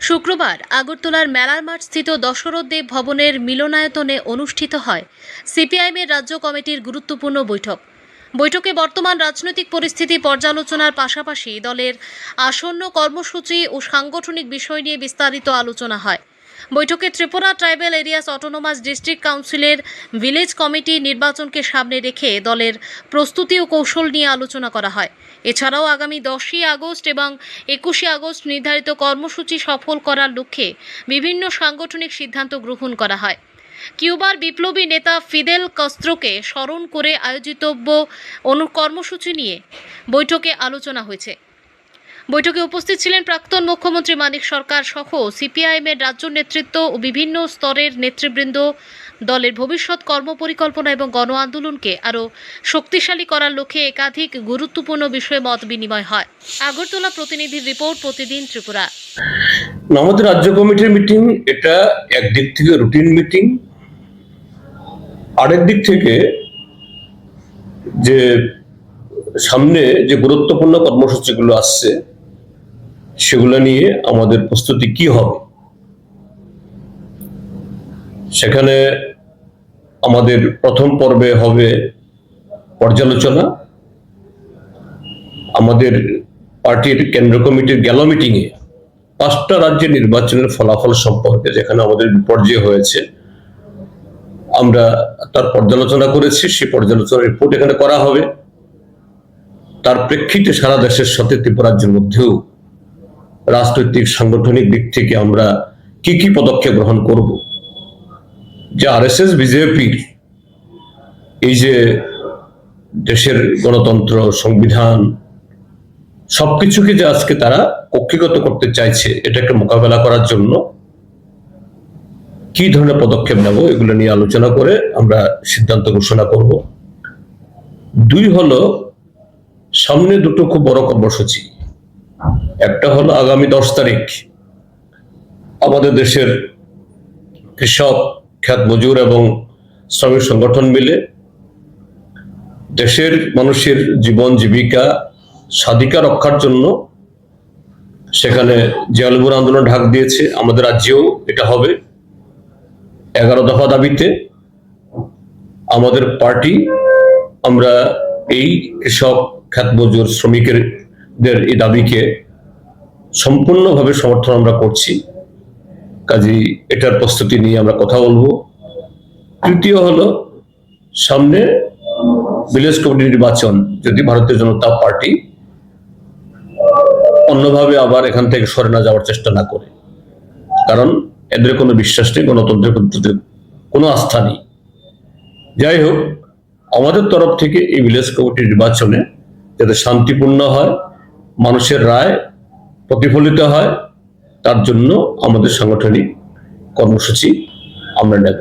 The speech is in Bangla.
শুক্রবার আগরতলার মেলার মাঠ স্থিত দশরথ দেব ভবনের মিলনায়তনে অনুষ্ঠিত হয় সিপিআইএমের রাজ্য কমিটির গুরুত্বপূর্ণ বৈঠকে বর্তমান রাজনৈতিক পরিস্থিতি পর্যালোচনার পাশাপাশি দলের আসন্ন কর্মসূচি ও সাংগঠনিক বিষয় নিয়ে বিস্তারিত আলোচনা হয়। বৈঠকে Tripura tribal areas autonomous district কাউন্সিলের ভিলেজ কমিটি নির্বাচনকে সামনে রেখে দলের প্রস্তুতি ও কৌশল নিয়ে আলোচনা করা হয়। এছাড়াও আগামী 10ই আগস্ট এবং 21শে আগস্ট নির্ধারিত কর্মসূচি সফল করার লক্ষ্যে বিভিন্ন সাংগঠনিক সিদ্ধান্ত গ্রহণ করা হয়। কিউবার বিপ্লবী নেতা ফিদেল কাস্ত্রোকে স্মরণ করে আয়োজিত কর্মসূচি নিয়ে বৈঠকে আলোচনা হয়েছে। বৈঠকে উপস্থিত ছিলেন প্রাক্তন মুখ্যমন্ত্রী মানিক সরকার সহ সিপিআইএমের রাজ্য নেতৃত্ব ও বিভিন্ন স্তরের নেতৃবৃন্দ। দলের ভবিষ্যৎ কর্মপরিকল্পনা এবং গণ আন্দোলনকে আরও শক্তিশালী করার লক্ষ্যে একাধিক গুরুত্বপূর্ণ বিষয়ে মত বিনিময় হয়। আগরতলা প্রতিনিধির রিপোর্ট, প্রতিদিন ত্রিপুরা। আমাদের রাজ্য কমিটির মিটিং এটা একদিক থেকে রুটিন মিটিং, আরেক দিক থেকে যে সামনে যে গুরুত্বপূর্ণ কর্মসূচিগুলো আসছে সেগুলো নিয়ে আমাদের প্রস্তুতি কি হবে। সেখানে আমাদের প্রথম পর্বে হবে পর্যালোচনা। আমাদের পার্টির কেন্দ্র কমিটির গেল মিটিংয়ে 5টা রাজ্যের নির্বাচনের ফলাফল সম্পর্কে যেখানে আমাদের বিপর্যয় হয়েছে আমরা তার পর্যালোচনা করেছি। সেই পর্যালোচনার রিপোর্ট এখানে করা হবে। তার প্রেক্ষিতে সারা দেশের সাথে ত্রিপুরা রাজ্যের মধ্যেও রাজনৈতিক সাংগঠনিক দিক থেকে আমরা কি কি পদক্ষেপ গ্রহণ করব। যে আরএসএস বিজেপির এই যে দেশের গণতন্ত্র, সংবিধান সবকিছুকে যে আজকে তারা কক্ষিগত করতে চাইছে, এটাকে মোকাবেলা করার জন্য কি ধরনের পদক্ষেপ নেব এগুলো নিয়ে আলোচনা করে আমরা সিদ্ধান্ত ঘোষণা করব। 2 হলো সামনে দুটো খুব বড় কর্মসূচি। একটা হলো আগামী 10 তারিখ আমাদের দেশের কৃষক, খ্যাত মজুর এবং শ্রমিক সংগঠন মিলে দেশের মানুষের জীবন জীবিকা স্বাধিকার রক্ষার জন্য সেখানে জিয়ালপুর আন্দোলন ডাক দিয়েছে। আমাদের রাজ্যেও এটা হবে। 11 দফা দাবিতে আমাদের পার্টি আমরা এই কৃষক, খ্যাত মজুর, শ্রমিকদের এই দাবিকে সম্পূর্ণভাবে সমর্থন আমরা করছি। কাজেই এটার প্রস্তুতি নিয়ে আমরা কথা বলবো। 3য় হলো সামনে ভিলেজ কমিটি নির্বাচন যদি ভারতীয় জনতা পার্টি অন্যভাবে আবার এখান থেকে সরে না যাওয়ার চেষ্টা না করে, কারণ এদের কোনো বিশ্বাস নেই, গণতন্ত্রের প্রতি কোনো আস্থা নেই। যাই হোক, আমাদের তরফ থেকে এই ভিলেজ কমিটি নির্বাচনে যাতে শান্তিপূর্ণ হয়, মানুষের রায় প্রতিফলিত হয়, তার জন্য আমাদের সাংগঠনিক কর্মসূচি আমরা নেব।